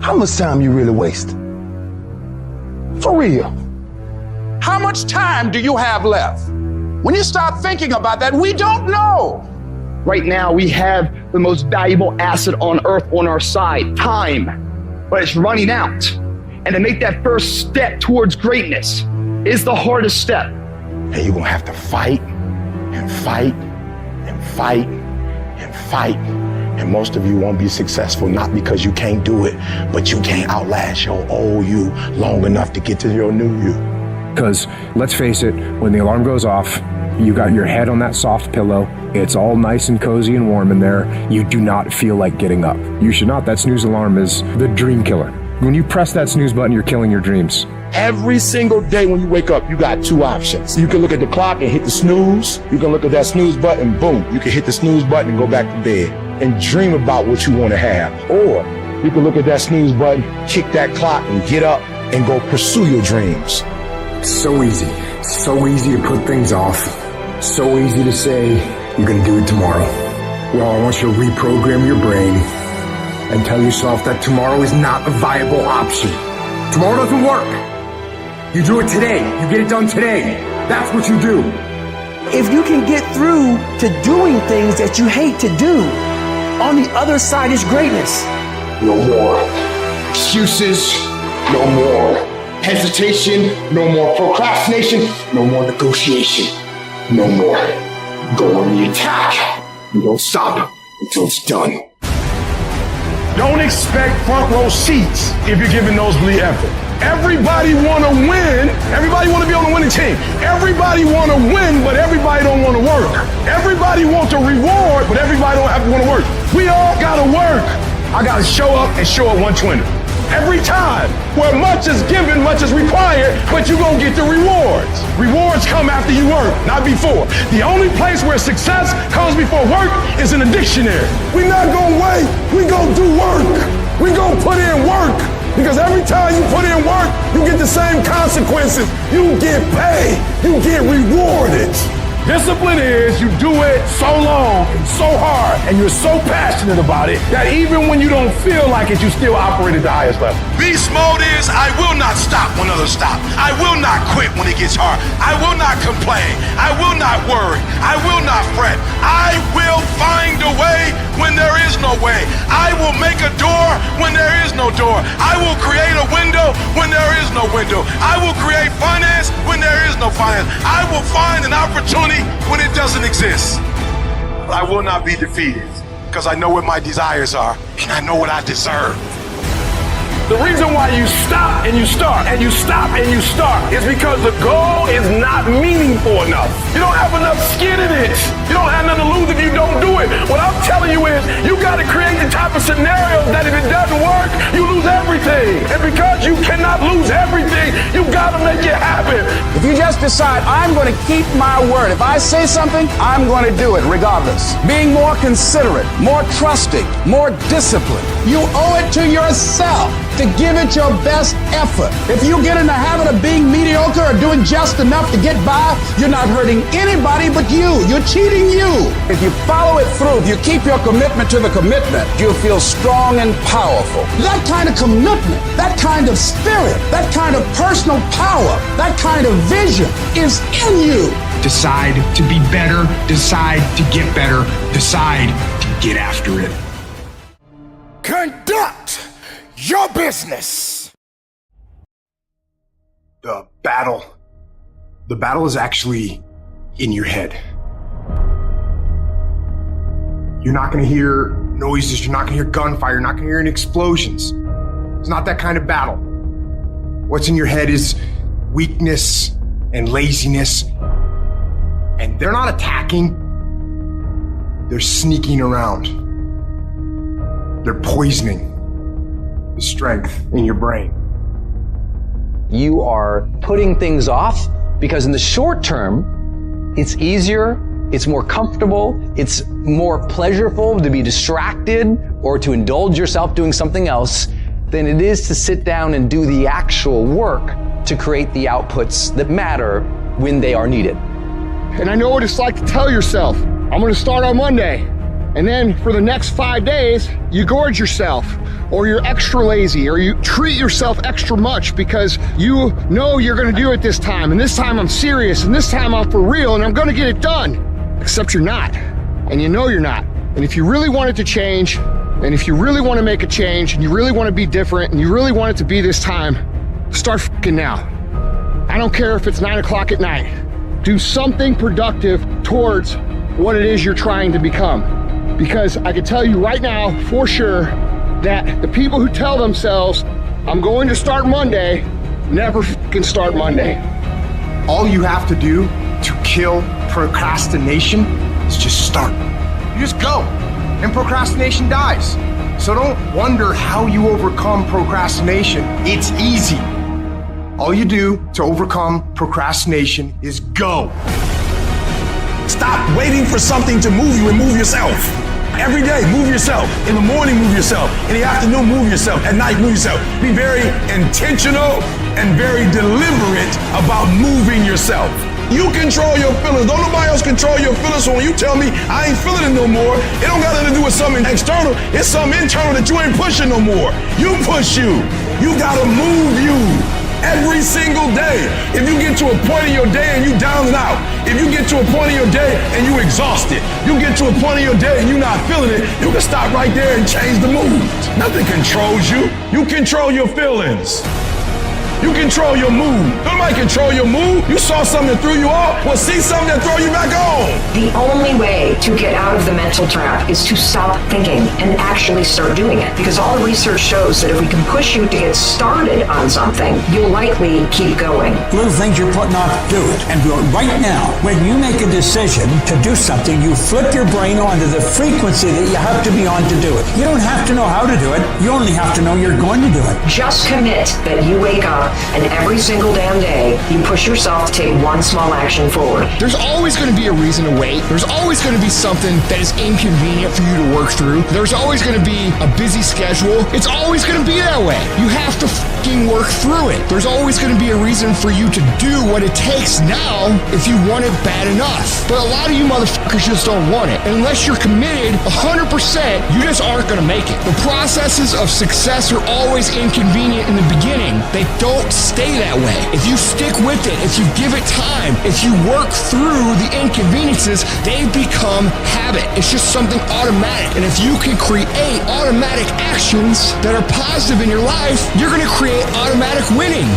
How much time you really waste? For real. How much time do you have left? When you start thinking about that, we don't know. Right now, we have the most valuable asset on earth on our side, time, but it's running out. And to make that first step towards greatness is the hardest step. And you're gonna have to fight and fight and fight and fight. And most of you won't be successful, not because you can't do it, but you can't outlast your old you long enough to get to your new you. Because let's face it, when the alarm goes off, you got your head on that soft pillow. It's all nice and cozy and warm in there. You do not feel like getting up. You should not. That snooze alarm is the dream killer. When you press that snooze button, you're killing your dreams. Every single day when you wake up, you got two options. You can look at the clock and hit the snooze. You can look at that snooze button, boom. You can hit the snooze button and go back to bed and dream about what you want to have. Or you can look at that snooze button, kick that clock and get up and go pursue your dreams. So easy. So easy to put things off. So easy to say, you're going to do it tomorrow. Well, I want you to reprogram your brain and tell yourself that tomorrow is not a viable option. Tomorrow doesn't work. You do it today. You get it done today. That's what you do. If you can get through to doing things that you hate to do, on the other side is greatness. No more excuses, no more hesitation, no more procrastination, no more negotiation, no more. Go on the attack and don't stop until it's done. Don't expect front row seats if you're giving nosebleed effort. Everybody want to win. Everybody want to be on the winning team. Everybody want to win, but everybody don't want to work. Everybody wants a reward, but everybody don't have to want to work. We all got to work. I got to show up and show up 120. Every time, where much is given, much is required, but you're going to get the rewards. Rewards come after you work, not before. The only place where success comes before work is in the dictionary. We're not going to wait. We're going to do work. We're going to put in work. Because every time you put in work, you get the same consequences. You get paid. You get rewarded. Discipline is you do it so long and so hard and you're so passionate about it that even when you don't feel like it, you still operate at the highest level. Beast mode is I will not stop when others stop. I will not quit when it gets hard. I will not complain. I will not worry. I will not fret. I will find a way when there is no way. I will make a door when there is no door. I will create a window when there is no window. I will create finance when there is no finance. I will find an opportunity when it doesn't exist. But I will not be defeated because I know what my desires are and I know what I deserve. The reason why you stop and you start and you stop and you start is because the goal is not meaningful enough. You don't have enough skin in it. You don't have nothing to lose if you don't do it. What I'm telling you is you got to create the type of scenarios that if it doesn't work, you lose everything. And because you cannot lose everything, you got to make it happen. If you just decide, I'm going to keep my word. If I say something, I'm going to do it regardless. Being more considerate, more trusting, more disciplined. You owe it to yourself to give it your best effort. If you get in the habit of being mediocre or doing just enough to get by, you're not hurting anybody but you. You're cheating you. If you follow it through, if you keep your commitment to the commitment, you'll feel strong and powerful. That kind of commitment, that kind of spirit, that kind of personal power, that kind of vision is in you. Decide to be better, decide to get better, decide to get after it. Conduct your business. The battle is actually in your head. You're not going to hear noises. You're not going to hear gunfire. You're not going to hear any explosions. It's not that kind of battle. What's in your head is weakness and laziness. And they're not attacking. They're sneaking around. They're poisoning the strength in your brain. You are putting things off because in the short term, it's easier, it's more comfortable, it's more pleasurable to be distracted or to indulge yourself doing something else than it is to sit down and do the actual work to create the outputs that matter when they are needed. And I know what it's like to tell yourself, I'm going to start on Monday. And then for the next 5 days, you gorge yourself, or you're extra lazy, or you treat yourself extra much because you know you're gonna do it this time, and this time I'm serious, and this time I'm for real, and I'm gonna get it done. Except you're not, and you know you're not. And if you really want it to change, and if you really wanna make a change, and you really wanna be different, and you really want it to be this time, start f***ing now. I don't care if it's 9 o'clock at night. Do something productive towards what it is you're trying to become. Because I can tell you right now for sure that the people who tell themselves, I'm going to start Monday, never f***ing start Monday. All you have to do to kill procrastination is just start. You just go, and procrastination dies. So don't wonder how you overcome procrastination. It's easy. All you do to overcome procrastination is go. Stop waiting for something to move you and move yourself. Every day, move yourself. In the morning, move yourself. In the afternoon, move yourself. At night, move yourself. Be very intentional and very deliberate about moving yourself. You control your feelings. Don't nobody else control your feelings. So when you tell me I ain't feeling it no more, it don't got nothing to do with something external. It's something internal that you ain't pushing no more. You push you. You gotta move you. Every single day. If you get to a point in your day and you down and out, if you get to a point in your day and you exhausted, you get to a point in your day and you're not feeling it, you can stop right there and change the mood. Nothing controls you. You control your feelings. You control your mood. Nobody control your mood. You saw something that threw you off, well, see something that throw you back on. The only way to get out of the mental trap is to stop thinking and actually start doing it. Because all the research shows that if we can push you to get started on something, you'll likely keep going. Little things you're putting off, do it. And do it right now. When you make a decision to do something, you flip your brain onto the frequency that you have to be on to do it. You don't have to know how to do it. You only have to know you're going to do it. Just commit that you wake up and every single damn day you push yourself to take one small action forward. There's always going to be a reason to wait. There's always going to be something that is inconvenient for you to work through. There's always going to be a busy schedule. It's always going to be that way. You have to f***ing work through it. There's always going to be a reason for you to do what it takes now if you want it bad enough. But a lot of you motherfuckers just don't want it. And unless you're committed 100%, you just aren't going to make it. The processes of success are always inconvenient in the beginning. They don't stay that way. If you stick with it, if you give it time, if you work through the inconveniences, they become habit. It's just something automatic. And if you can create automatic actions that are positive in your life, you're going to create automatic winning.